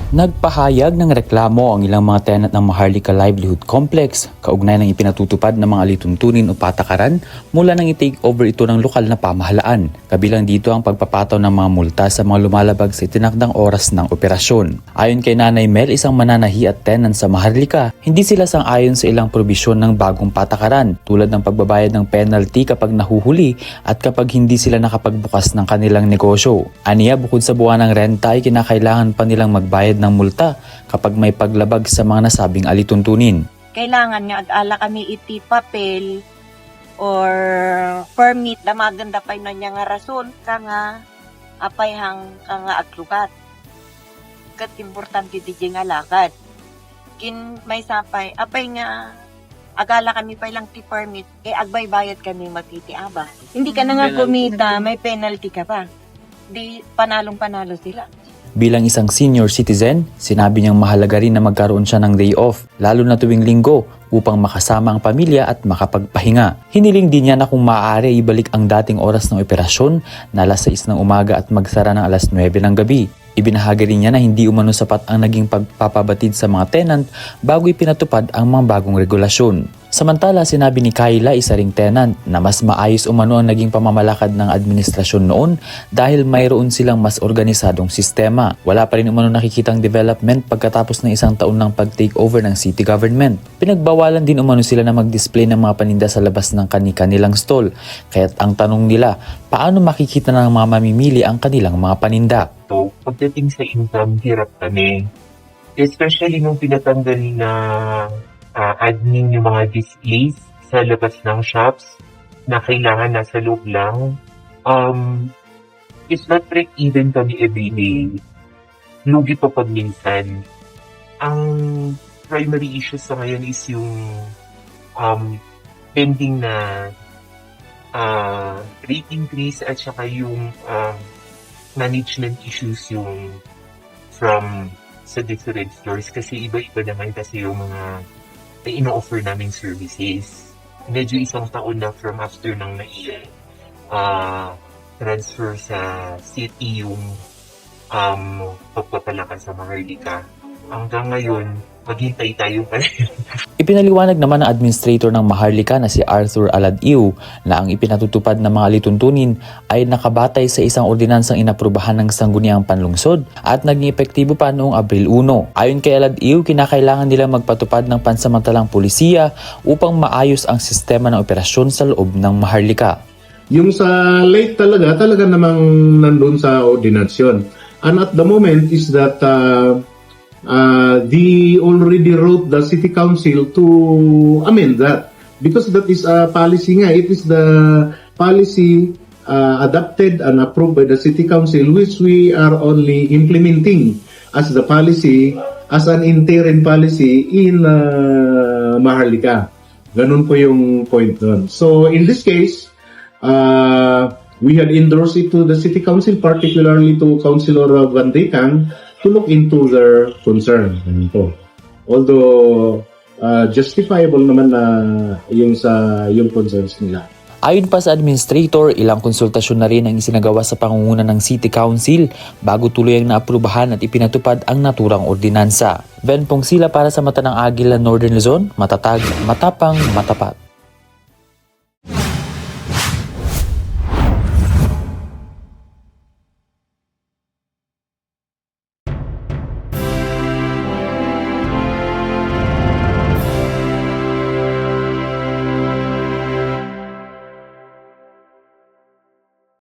Nagpahayag ng reklamo ang ilang mga tenant ng Maharlika Livelihood Complex kaugnay ng ipinatutupad ng mga alituntunin o patakaran mula nang i-take over ito ng lokal na pamahalaan. Kabilang dito ang pagpapataw ng mga multa sa mga lumalabag sa itinakdang oras ng operasyon. Ayon kay Nanay Mel, isang mananahi at tenant sa Maharlika, hindi sila sang-ayon sa ilang probisyon ng bagong patakaran tulad ng pagbabayad ng penalty kapag nahuhuli at kapag hindi sila nakapagbukas ng kanilang negosyo. Aniya, bukod sa buwan ng renta ay kinakailangan pa nilang magbayad ng multa kapag may paglabag sa mga nasabing alituntunin. Kailangan nga ag-ala kami iti papel or permit na maganda pa na niya nga rason ka nga apay hang ka nga aglugat. Kat importante di nga lakad. Kin may sapay, apay nga agala kami pa lang ti permit, agbay bayad kami magtitiaba. Hindi ka na nga kumita, may penalty ka pa. Di panalong-panalo sila. Bilang isang senior citizen, sinabi niyang mahalaga rin na magkaroon siya ng day off, lalo na tuwing linggo, upang makasama ang pamilya at makapagpahinga. Hiniling din niya na kung maaari ibalik ang dating oras ng operasyon na alas 6 ng umaga at magsara ng alas 9 ng gabi. Ibinahagi rin niya na hindi umano sapat ang naging pagpapabatid sa mga tenant bago ipinatupad ang mga bagong regulasyon. Samantala, sinabi ni Kayla, isa ring tenant, na mas maayos umano ang naging pamamalakad ng administrasyon noon dahil mayroon silang mas organisadong sistema. Wala pa rin umano nakikitang development pagkatapos ng isang taon ng pag-take over ng city government. Pinagbawalan din umano sila na mag-display ng mga paninda sa labas ng kanilang stall. Kaya't ang tanong nila, paano makikita ng mga mamimili ang kanilang mga paninda? So, pagdating sa income, hirap kami. Especially nung pinatanggal na admin yung mga displays sa labas ng shops na kailangan nasa loob lang. It's not break even kami everyday. Lugi pa pag minsan. Ang primary issue sa ngayon is yung pending na rate increase at saka yung management issues yung from sa different stores kasi iba-iba naman kasi yung mga ino-offer naming services. Medyo isang taon na from after nang transfer sa city yung pagpapalakas sa Maharlika. Hanggang ngayon, maghintay tayo pa rin. Ipinaliwanag naman ng administrator ng Maharlika na si Arthur Aladiu na ang ipinatutupad ng mga lituntunin ay nakabatay sa isang ordinansang inaprubahan ng Sangguniang Panlungsod at naging epektibo pa noong Abril 1. Ayon kay Aladiu, kinakailangan nila magpatupad ng pansamantalang pulisiya upang maayos ang sistema ng operasyon sa loob ng Maharlika. Yung sa late talaga namang nandun sa ordinasyon. And at the moment is that they already wrote the city council to amend that because that is a policy nga. It is the policy adopted and approved by the city council which we are only implementing as the policy as an interim policy in Maharlika. Ganun po yung point doon. So in this case, we had endorsed it to the city council, particularly to Councilor Van Daytang, to look into their concern. Although justifiable naman na yung concerns nila. Ayon pa sa administrator, ilang konsultasyon na rin ang isinagawa sa pangunguna ng City Council bago tuluyang naaprubahan at ipinatupad ang naturang ordinansa. Ben Pongsila para sa Mata ng Agila Northern Luzon, matatag, matapang, matapat.